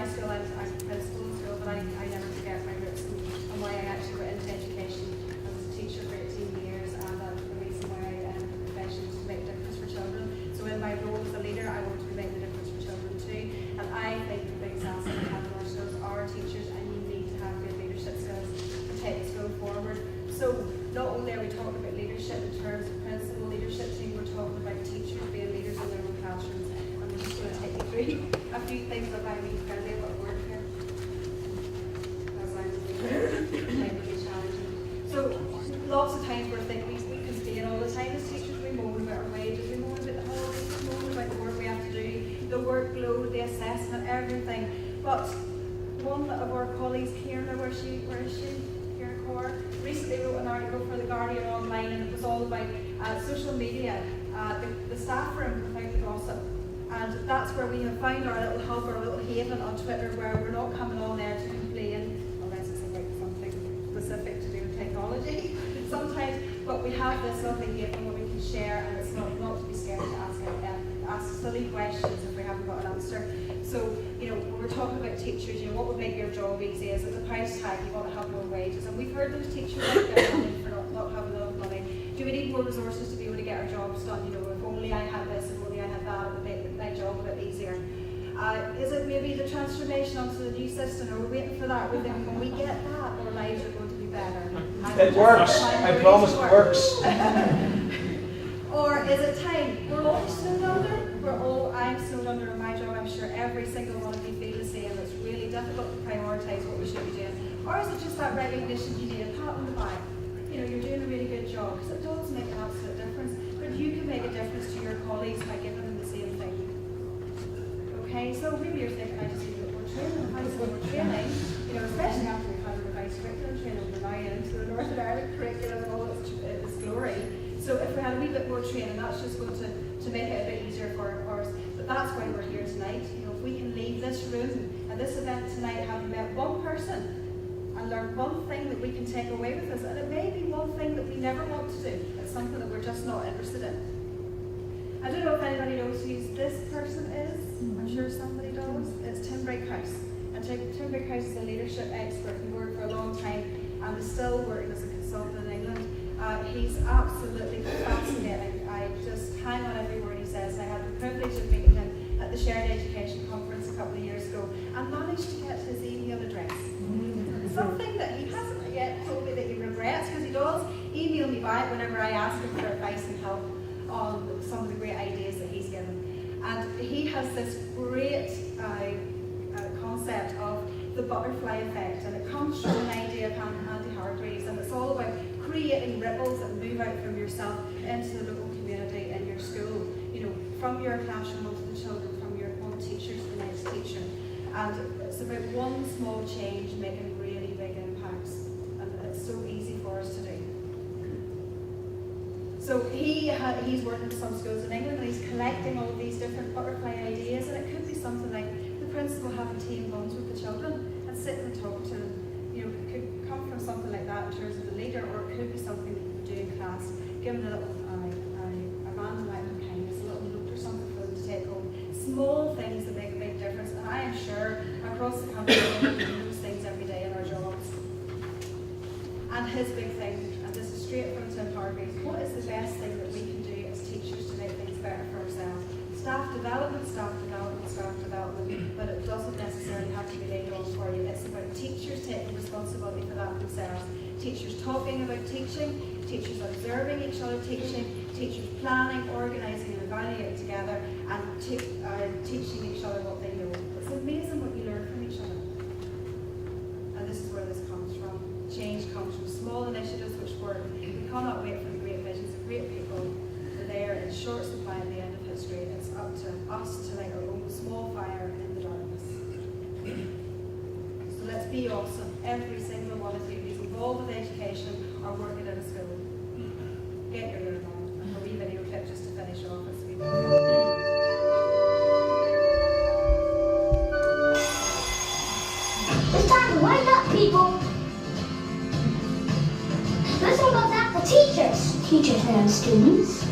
my school, I'm principal in school, but I never forget my roots and why I actually went into education. I was a teacher for 18 years, and the reason why I took the profession is to make a difference for children. So in my role as a leader, I want to be making a difference for children too. And I think the biggest asset we have in our schools are our teachers, and you need to have good leadership skills to take the school forward. So not only are we talking about leadership in terms of principal leadership team, we're talking about teachers being leaders in their own classrooms. And I'm just going to take you through a few things that I mean to live at work here. As I'm really challenging. So lots of times we think we complain all the time as teachers, we moan about our wages, we moan about the holidays, we moan about the work we have to do, the workload, the assessment, everything. But one of our colleagues, Kieran, where is she? Kieran Kaur, recently wrote an article for The Guardian online, and it was all about social media, the staff room without the gossip. And that's where we have found our little hub, our little haven on Twitter, where we're not coming on there to complain, unless it's about something specific to do with technology sometimes, but we have this lovely haven where we can share, and it's not to be scared to ask silly questions if we haven't got an answer. So, when we're talking about teachers, what would make your job easy? Is it the price tag? You want to have more wages? And we've heard those teachers out there for not having enough money. Do we need more resources to be able to get our jobs done? If only I had this, if only I had that, it would make my job a bit easier. Is it maybe the transformation onto the new system? Are we waiting for that? We think when we get that, our lives are going to be better. It works. I promise it works. Or is it time? We're all snowed under. I'm snowed under in my job. I'm sure every single one of you feel the same. It's really difficult to prioritise what we should be doing. Or is it just that recognition you need, a pat on the back? You're doing a really good job, because it does make an absolute difference. But you can make a difference to your colleagues by giving them the same thing. Okay, so maybe you're thinking, I just need a bit more training. I just need more training, especially after we've had a revised curriculum training, we're now into the Northern Ireland curriculum and all its glory. So if we had a wee bit more training, that's just going to make it a bit easier for us. But that's why we're here tonight. If we can leave this room and this event tonight having met one person and learn one thing that we can take away with us, and it may be one thing that we never want to do. It's something that we're just not interested in. I don't know if anybody knows who this person is. I'm sure somebody does. It's Tim Brickhouse. And Tim Brickhouse is a leadership expert. He worked for a long time and is still working as a consultant in England. He's absolutely fascinating. I just hang on every word he says. I had the privilege of meeting him at the Shared Education Conference a couple of years ago and managed to get his email address. Something that he hasn't yet told me that he regrets, because he does email me back whenever I ask him for advice and help on some of the great ideas that he's given. And he has this great concept of the butterfly effect, and it comes from an idea of Andy Hargreaves, and it's all about creating ripples that move out from yourself into the local community in your school, from your classroom onto the children, from your one teacher to the next teacher. And it's about one small change making really big impacts, and it's so easy for us to do. So he's working with some schools in England, and he's collecting all of these different butterfly ideas, and it could be something like the principal having tea and buns with the children and sitting and talking to them. It could come from something like that in terms of the leader, or it could be something that you do in class, giving a little a random act of kindness, a little note or something for them to take home. Small things that make a big difference, and I am sure across the country we're doing those things every day in our jobs. And his big thing, and this is straight from Tim Hargreaves, what is the best thing that we can do as teachers to make things better for ourselves? Staff development, but it doesn't necessarily have to be laid on for you. It's about teachers taking responsibility for that themselves. Teachers talking about teaching, teachers observing each other teaching, teachers planning, organising and evaluating together, and teaching each other what they know. It's amazing what you learn from each other. And this is where this comes from. Change comes from small initiatives which work. We cannot wait for the great visions of great people. They're there in short supply at the end of history. It's up to us to light our own small fire in the darkness. So let's be awesome. Every single one of you who's involved with education or working in a school. Get your learn on. And a wee video clip just to finish off as we It's time to wind up, people. This one goes out to teachers and students.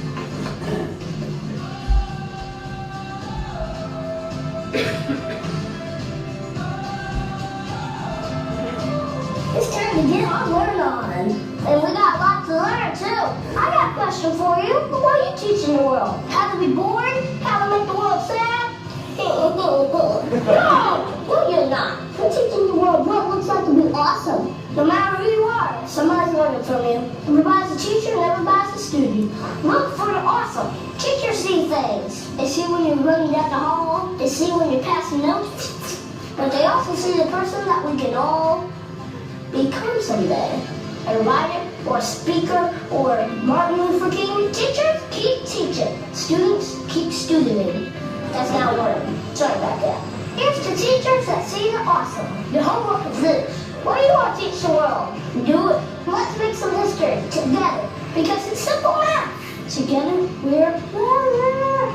question for you. What are you teaching the world? How to be born? How to make the world sad? No, you're not. You're teaching the world what it looks like to be awesome. No matter who you are, somebody's learning from you. Everybody's a teacher and everybody's a student. Look for the awesome. Teachers see things. They see when you're running down the hall. They see when you're passing notes. But they also see the person that we can all become someday. A writer or a speaker or Martin Luther King. Teachers, keep teaching. Students, keep studenting. That's not working. Sorry about that. Here's to teachers that see the awesome. Your homework is this. What do you want to teach the world? Do it. Let's make some history together. Because it's simple math. Together, we're better.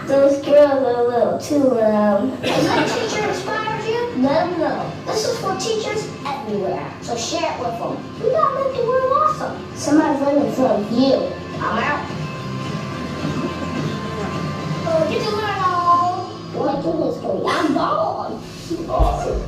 Those girls are a little too loud. If that teacher inspires you, let them know. This is for teachers everywhere. So share it with them. We gotta make the world awesome. Somebody's learning from you. I'm out. Oh, get to learn all. Like your history. I'm gone. Awesome.